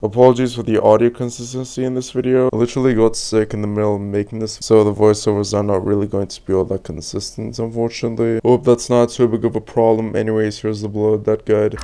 Apologies for the audio consistency in this video. I literally got sick in the middle of making this, so the voiceovers are not really going to be all that consistent, unfortunately. Hope that's not too big of a problem. Anyways, here's the Blood Dead guide.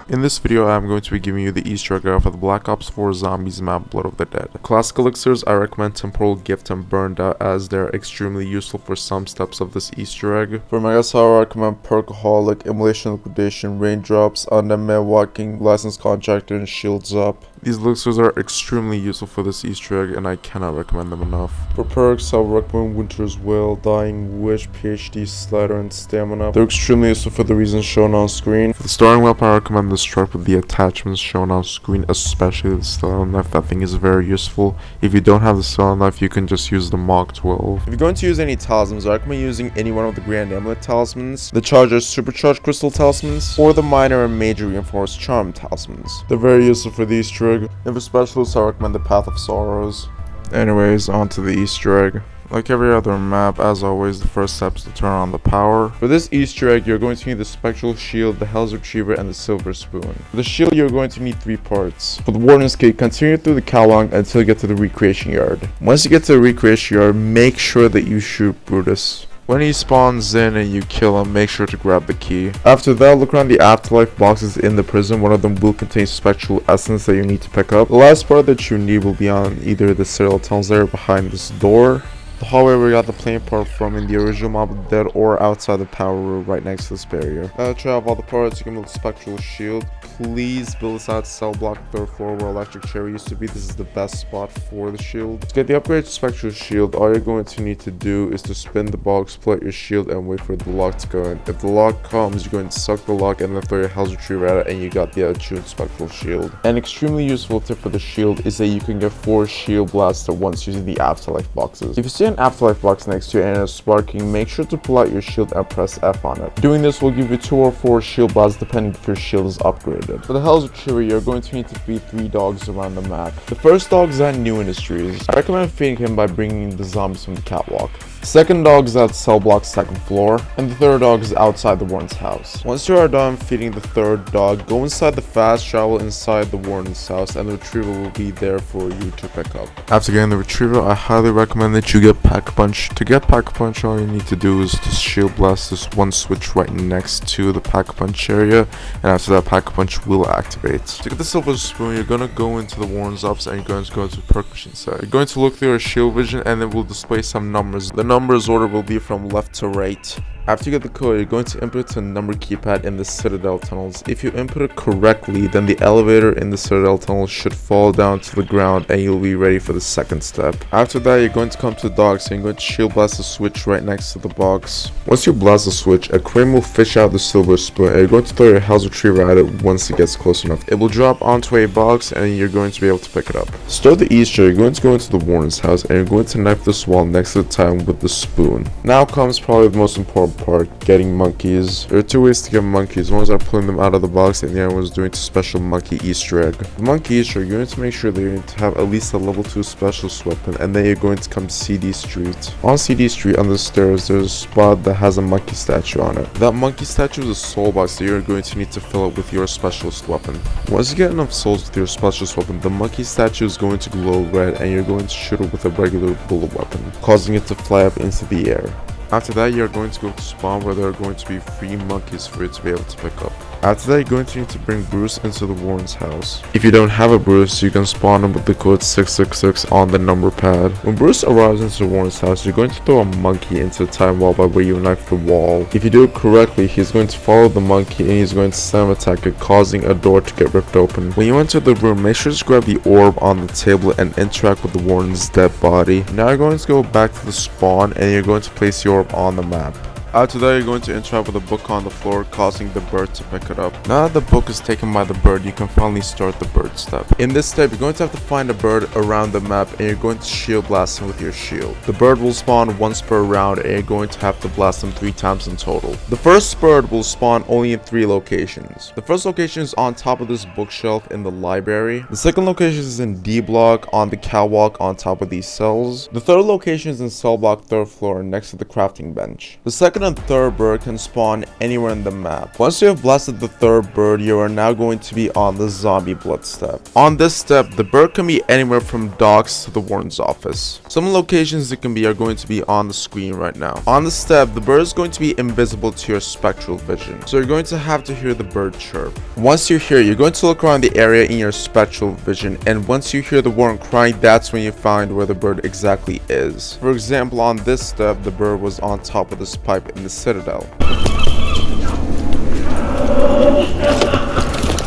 In this video, I'm going to be giving you the Easter egg for the Black Ops 4 Zombies map Blood of the Dead. Classic Elixirs, I recommend Temporal Gift and Burned Out as they're extremely useful for some steps of this Easter egg. For Megastar, I recommend Perkaholic, Immolation Liquidation, Raindrops, Undead Walking, Licensed Contractor, and Shields Up. These elixirs are extremely useful for this Easter egg and I cannot recommend them enough. For perks, I would recommend Winter's Will, Dying Witch, PhD Slider, and Stamina. They're extremely useful for the reasons shown on screen. For the starting weapon, I recommend the strike with the attachments shown on screen, especially the Stallion Knife. That thing is very useful. If you don't have the Stallion Knife, you can just use the Mach 12. If you're going to use any talismans, I recommend using any one of the Grand Amulet talismans, the Charger Supercharged Crystal talismans, or the Minor and Major Reinforced Charm talismans. They're very useful for the Easter egg. And for specialists, I recommend the Path of Sorrows. Anyways, on to the Easter egg. Like every other map, as always, the first step is to turn on the power. For this Easter egg, you're going to need the Spectral Shield, the Hell's Retriever, and the Silver Spoon. For the shield, you're going to need 3 parts. For the Warden's Gate, continue through the catwalk until you get to the Recreation Yard. Once you get to the Recreation Yard, make sure that you shoot Brutus. When he spawns in and you kill him, make sure to grab the key. After that, look around the Afterlife boxes in the prison. One of them will contain spectral essence that you need to pick up. The last part that you need will be on either the Citadel tunnels there behind this door, the hallway where we got the plane part from in the original Mob of the Dead, or outside the power room right next to this barrier. Now that you have all the parts, you can build a spectral shield. Please build this out cell block 3rd floor where Electric Chair used to be. This is the best spot for the shield. To get the upgraded spectral shield, all you're going to need to do is to spin the box, pull out your shield, and wait for the lock to go in. If the lock comes, you're going to suck the lock and then throw your Hell's Retriever at it, and you got the Attuned spectral shield. An extremely useful tip for the shield is that you can get 4 shield blasts at once using the Afterlife boxes. If you see an Afterlife box next to you and it's sparking, make sure to pull out your shield and press F on it. Doing this will give you 2 or 4 shield blasts depending if your shield is upgraded. For the Hell's Retriever, you're going to need to feed 3 dogs around the map. The first dog is at New Industries. I recommend feeding him by bringing the zombies from the catwalk. The second dog is at cell block 2nd floor, and the third dog is outside the warden's house. Once you are done feeding the third dog, go inside the fast travel inside the warden's house, and the retriever will be there for you to pick up. After getting the retriever, I highly recommend that you get Pack Punch. To get Pack Punch, all you need to do is just shield blast this one switch right next to the Pack Punch area, and after that, Pack Punch will activate. To get the Silver Spoon, you're going to go into the warden's office and you're going to go to the perk machine side. You're going to look through your shield vision and it will display some numbers. The numbers order will be from left to right. After you get the code, you're going to input a number keypad in the Citadel tunnels. If you input it correctly, then the elevator in the Citadel tunnels should fall down to the ground and you'll be ready for the second step. After that, you're going to come to the docks and you're going to shield blast the switch right next to the box. Once you blast the switch, a crane will fish out the Silver Spoon and you're going to throw your Hell's Retriever at it once it gets close enough. It will drop onto a box and you're going to be able to pick it up. To start the Easter, you're going to go into the warden's house and you're going to knife this wall next to the time with the spoon. Now comes probably the most important part, getting monkeys. There are 2 ways to get monkeys. One is by pulling them out of the box and the other one is doing a special monkey Easter egg. The monkey Easter egg, you're going to make sure that you need to have at least a level 2 specialist weapon, and then you're going to come to CD Street. On CD Street, on the stairs, there's a spot that has a monkey statue on it. That monkey statue is a soul box that you're going to need to fill up with your specialist weapon. Once you get enough souls with your specialist weapon, the monkey statue is going to glow red and you're going to shoot it with a regular bullet weapon, causing it to fly up into the air. After that, you're going to go to spawn where there are going to be 3 monkeys for you to be able to pick up. After that, you're going to need to bring Bruce into the warden's house. If you don't have a Bruce, you can spawn him with the code 666 on the number pad. When Bruce arrives into the warden's house, you're going to throw a monkey into the time wall by where you knife the wall. If you do it correctly, he's going to follow the monkey and he's going to slam attack it, causing a door to get ripped open. When you enter the room, make sure to grab the orb on the table and interact with the warden's dead body. Now you're going to go back to the spawn and you're going to place the orb on the map. After that, you're going to interact with a book on the floor, causing the bird to pick it up. Now that the book is taken by the bird, you can finally start the bird step. In this step, you're going to have to find a bird around the map and you're going to shield blast him with your shield. The bird will spawn once per round and you're going to have to blast him 3 times in total. The first bird will spawn only in 3 locations. The first location is on top of this bookshelf in the library. The second location is in D block on the catwalk on top of these cells. The third location is in cell block 3rd floor next to the crafting bench. The second second and third bird can spawn anywhere in the map. Once you have blasted the third bird, you are now going to be on the zombie blood step. On this step, the bird can be anywhere from docks to the warden's office. Some locations it can be are going to be on the screen right now. On the step, the bird is going to be invisible to your spectral vision, so you're going to have to hear the bird chirp. Once you're here, you're going to look around the area in your spectral vision, and once you hear the warden crying, that's when you find where the bird exactly is. For example, on this step, the bird was on top of this pipe in the citadel.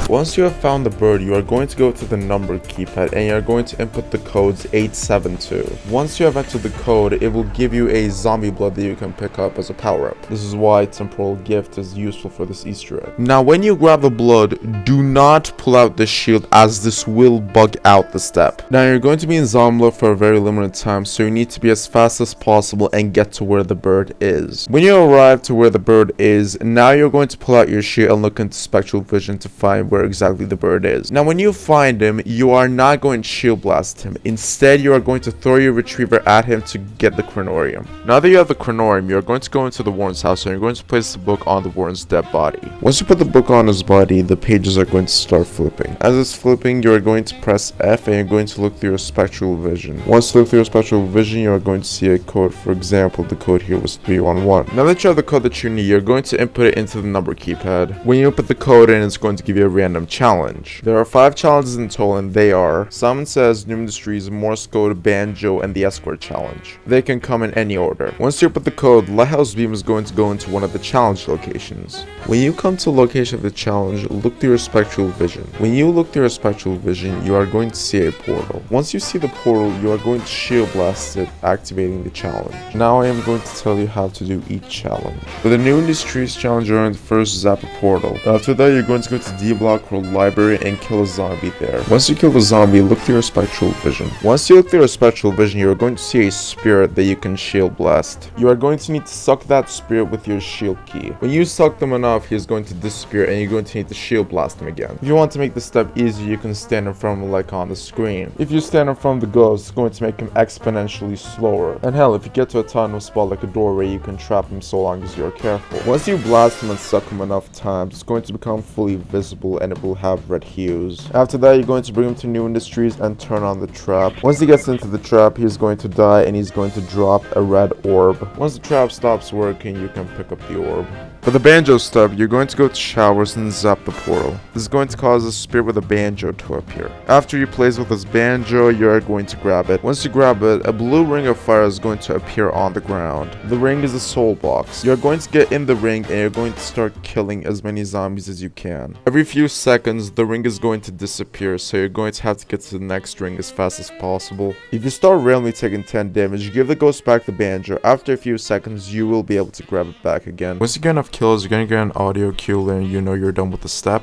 Once you have found the bird, you are going to go to the number keypad and you are going to input the codes 872. Once you have entered the code, it will give you a zombie blood that you can pick up as a power-up. This is why temporal gift is useful for this Easter egg. Now, when you grab the blood, do not pull out the shield as this will bug out the step. Now, you're going to be in zombie mode for a very limited time, so you need to be as fast as possible and get to where the bird is. When you arrive to where the bird is, now you're going to pull out your shield and look into spectral vision to find where exactly the bird is. Now, when you find him, you are not going to shield blast him. Instead, you are going to throw your retriever at him to get the chronorium. Now that you have the chronorium, you are going to go into the warden's house and you're going to place the book on the warden's dead body. Once you put the book on his body, the pages are going to start flipping. As it's flipping, you are going to press F and you're going to look through your spectral vision. Once you look through your spectral vision, you are going to see a code. For example, the code here was 311. Now that you have the code that you need, you're going to input it into the number keypad. When you input the code in, it's going to give you a random challenge. There are 5 challenges in total, and they are Simon Says, New Industries, Morse Code, Banjo, and the Escort challenge. They can come in any order. Once you put the code, Lighthouse Beam is going to go into one of the challenge locations. When you come to the location of the challenge, look through your spectral vision. When you look through your spectral vision, you are going to see a portal. Once you see the portal, you are going to shield blast it, activating the challenge. Now I am going to tell you how to do each challenge. For the New Industries challenge, you're going to first zap a portal. After that, you're going to go to D block or library and kill a zombie there. Once you kill the zombie, look through your spectral vision. Once you look through your spectral vision, you are going to see a spirit that you can shield blast. You are going to need to suck that spirit with your shield key. When you suck them enough, he is going to disappear and you're going to need to shield blast him again. If you want to make this step easier, you can stand in front of him like on the screen. If you stand in front of the ghost, it's going to make him exponentially slower. And hell, if you get to a tunnel spot like a doorway, you can trap him so long as you're careful. Once you blast him and suck him enough times, it's going to become fully visible and it will have red hues. After that, you're going to bring him to New Industries and turn on the trap. Once he gets into the trap, he's going to die and he's going to drop a red orb. Once the trap stops working, you can pick up the orb. For the banjo step, you're going to go to showers and zap the portal. This is going to cause a spirit with a banjo to appear. After you place with this banjo, you are going to grab it. Once you grab it, a blue ring of fire is going to appear on the ground. The ring is a soul box. You're going to get in the ring and you're going to start killing as many zombies as you can. Every few seconds, the ring is going to disappear, so you're going to have to get to the next ring as fast as possible. If you start randomly taking 10 damage, give the ghost back the banjo. After a few seconds, you will be able to grab it back again. Once you get enough kills, you're going to get an audio cue and you know you're done with the step.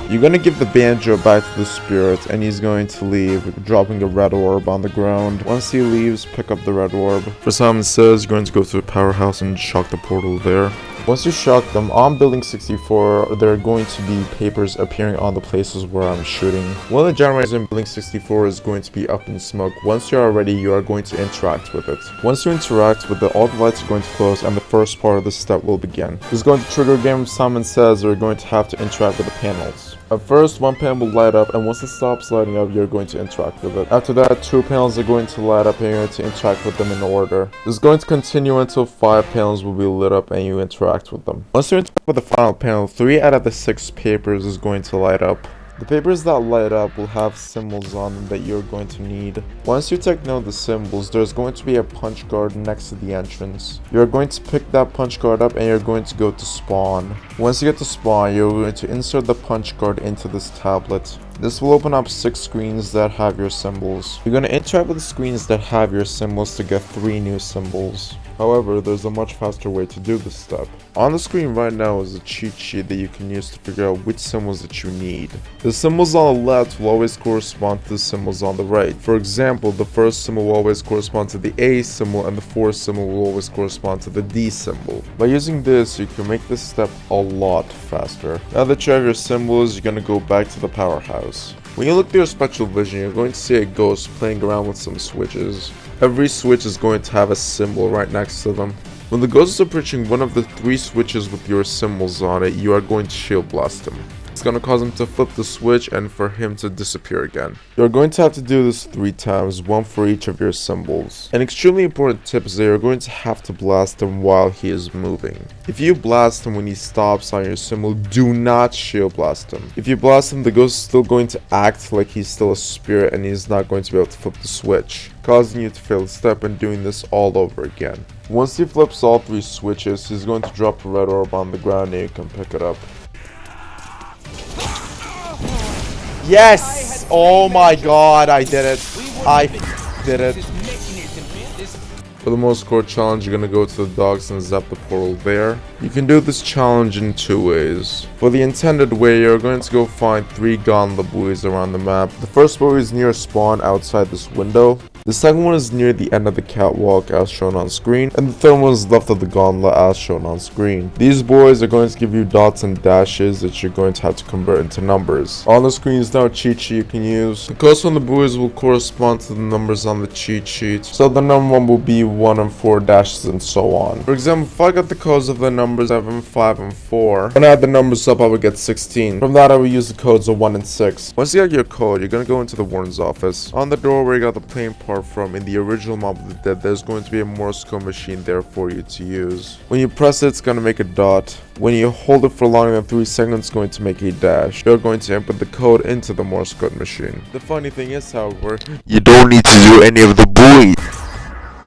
You're going to give the banjo back to the spirit and he's going to leave, dropping a red orb on the ground. Once he leaves, pick up the red orb. For Simon Says, you're going to go to the powerhouse and shock the portal there. Once you shock them, on building 64, there are going to be papers appearing on the places where I'm shooting. One of the generators in building 64 is going to be up in smoke. Once you're ready, you are going to interact with it. Once you interact with it, all the lights are going to close and the first part of the step will begin. This is going to trigger a game of Simon Says, you're going to have to interact with the panels. At first, one panel will light up, and once it stops lighting up, you're going to interact with it. After that, 2 panels are going to light up, and you're going to interact with them in order. This is going to continue until 5 panels will be lit up, and you interact with them. Once you interact with the final panel, 3 out of the 6 papers is going to light up. The papers that light up will have symbols on them that you're going to need. Once you take note of the symbols, there's going to be a punch card next to the entrance. You're going to pick that punch card up and you're going to go to spawn. Once you get to spawn, you're going to insert the punch card into this tablet. This will open up 6 screens that have your symbols. You're going to interact with the screens that have your symbols to get 3 new symbols. However, there's a much faster way to do this step. On the screen right now is a cheat sheet that you can use to figure out which symbols that you need. The symbols on the left will always correspond to the symbols on the right. For example, the first symbol will always correspond to the A symbol and the fourth symbol will always correspond to the D symbol. By using this, you can make this step a lot faster. Now that you have your symbols, you're going to go back to the powerhouse. When you look through your spectral vision, you're going to see a ghost playing around with some switches. Every switch is going to have a symbol right next to them. When the ghost is approaching one of the 3 switches with your symbols on it, you are going to shield blast him. It's going to cause him to flip the switch and for him to disappear again. You're going to have to do this 3 times, 1 for each of your symbols. An extremely important tip is that you're going to have to blast him while he is moving. If you blast him when he stops on your symbol, do not shield blast him. If you blast him, the ghost is still going to act like he's still a spirit and he's not going to be able to flip the switch, causing you to fail the step and doing this all over again. Once he flips all 3 switches, he's going to drop a red orb on the ground and you can pick it up. Yes! Oh my god, I did it. I did it. For the most core challenge, you're gonna go to the docks and zap the portal there. You can do this challenge in 2 ways. For the intended way, you're going to go find 3 gondola buoys around the map. The first buoy is near spawn outside this window. The second one is near the end of the catwalk as shown on screen, and the third one is left of the gondola as shown on screen. These buoys are going to give you dots and dashes that you're going to have to convert into numbers. On the screen is now a cheat sheet you can use. The codes on the buoys will correspond to the numbers on the cheat sheet, so the number 1 will be 1 and 4 dashes and so on. For example, if I got the codes of the numbers 7, 5, and 4, when I add the numbers up I would get 16. From that I will use the codes of 1 and 6. Once you got your code, you're going to go into the warden's office. On the door where you got the plane part from in the original Mob of the Dead, there's going to be a Morse code machine there for you to use. When you press it, it's going to make a dot. When you hold it for longer than 3 seconds, it's going to make a dash. You're going to input the code into the Morse code machine. The funny thing is, however, you don't need to do any of the buoys.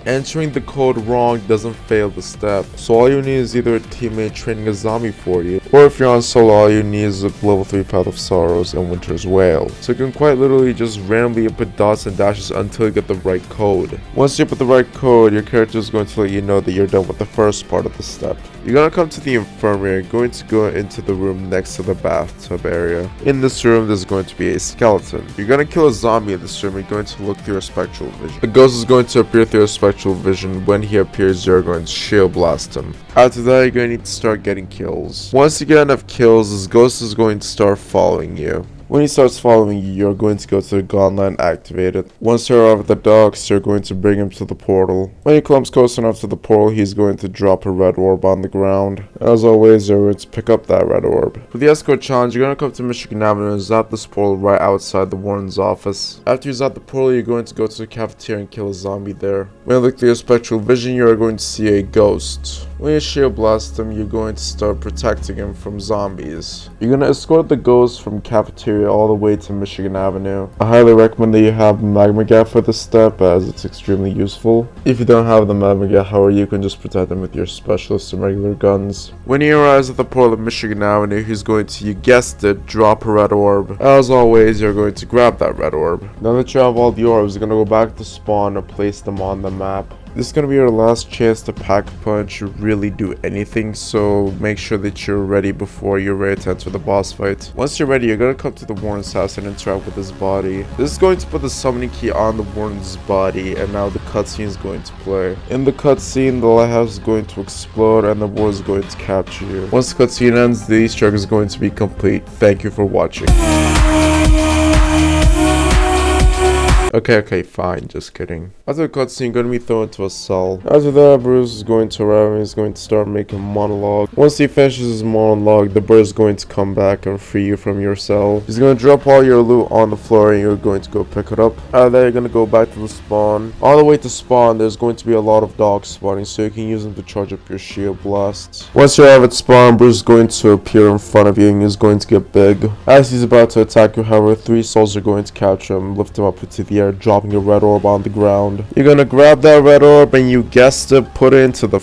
Entering the code wrong doesn't fail the step, so all you need is either a teammate training a zombie for you, or if you're on solo, all you need is a level 3 Path of Sorrows and Winter's Wail. So you can quite literally just randomly input dots and dashes until you get the right code. Once you put the right code, your character is going to let you know that you're done with the first part of the step. You're gonna come to the infirmary, you're going to go into the room next to the bathtub area. In this room, there's going to be a skeleton. You're gonna kill a zombie in this room, you're going to look through your spectral vision. The ghost is going to appear through your spectral vision. When he appears, you're going to shield blast him. After that, you're going to need to start getting kills. Once you get enough kills, this ghost is going to start following you. When he starts following you, you're going to go to the gauntlet and activate it. Once you're over the docks, you're going to bring him to the portal. When he comes close enough to the portal, he's going to drop a red orb on the ground. As always, you're going to pick up that red orb. For the Escort challenge, you're going to come to Michigan Avenue and zap this portal right outside the warden's office. After you zap the portal, you're going to go to the cafeteria and kill a zombie there. When you look through your spectral vision, you're going to see a ghost. When you shield blast him, you're going to start protecting him from zombies. You're going to escort the ghost from cafeteria all the way to Michigan Avenue. I highly recommend that you have magma gat for this step as it's extremely useful. If you don't have the magma gat, however, you can just protect them with your specialists and regular guns. When he arrives at the portal of Michigan Avenue, he's going to, you guessed it, drop a red orb. As always, you're going to grab that red orb. Now that you have all the orbs, you're going to go back to spawn and place them on the map. This is going to be your last chance to pack a punch or really do anything, so make sure that you're ready before you're ready to enter the boss fight. Once you're ready, you're going to come to the warden's house and interact with his body. This is going to put the summoning key on the warden's body, and now the cutscene is going to play. In the cutscene, the lighthouse is going to explode and the warden is going to capture you. Once the cutscene ends, the Easter egg is going to be complete. Thank you for watching. Okay, fine, just kidding. After the cutscene, you're going to be thrown into a cell. After that, Bruce is going to arrive and he's going to start making a monologue. Once he finishes his monologue, the bird is going to come back and free you from your cell. He's going to drop all your loot on the floor and you're going to go pick it up. After that, you're going to go back to the spawn. On the way to spawn, there's going to be a lot of dogs spawning, so you can use them to charge up your shield blasts. Once you have it spawn, Bruce is going to appear in front of you and he's going to get big. As he's about to attack you, however, 3 souls are going to capture him, lift him up into the air, dropping a red orb on the ground. You're gonna grab that red orb and you guessed it, put it into the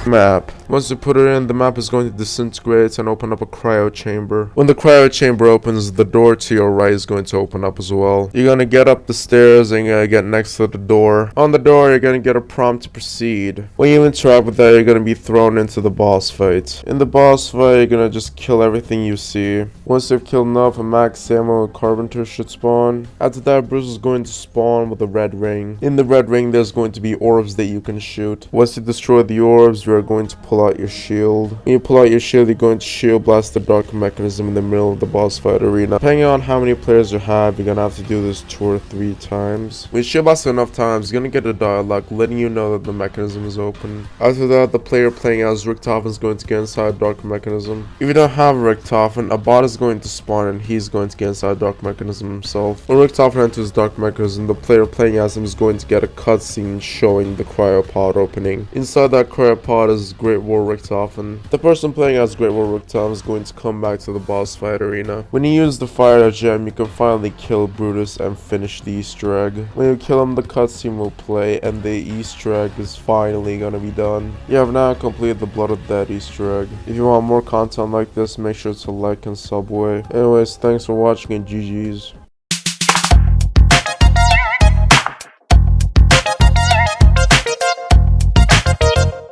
map. Once you put it in, the map is going to disintegrate and open up a cryo chamber. When the cryo chamber opens, the door to your right is going to open up as well. You're going to get up the stairs and you're going to get next to the door. On the door, you're going to get a prompt to proceed. When you interact with that, you're going to be thrown into the boss fight. In the boss fight, you're going to just kill everything you see. Once you've killed enough, a max ammo carpenter should spawn. After that, Bruce is going to spawn with a red ring. In the red ring, there's going to be orbs that you can shoot. Once you destroy the orbs, you are going to pull out your shield. When you pull out your shield, you're going to shield blast the dark mechanism in the middle of the boss fight arena. Depending on how many players you have, you're gonna have to do this 2 or 3 times. When you shield blast enough times, you're gonna get a dialogue letting you know that the mechanism is open. After that, the player playing as Richtofen is going to get inside dark mechanism. If you don't have Richtofen, a bot is going to spawn and he's going to get inside dark mechanism himself. When Richtofen enters dark mechanism, the player playing as him is going to get a cutscene showing the cryopod opening. Inside that cryopod is Great War Richtofen. The person playing as Great War Richtofen is going to come back to the boss fight arena. When you use the fire gem, you can finally kill Brutus and finish the Easter egg. When you kill him, the cutscene will play and the Easter egg is finally gonna be done. You have now completed the Blood of Dead Easter egg. If you want more content like this, make sure to like and subway. Anyways, thanks for watching and GG's.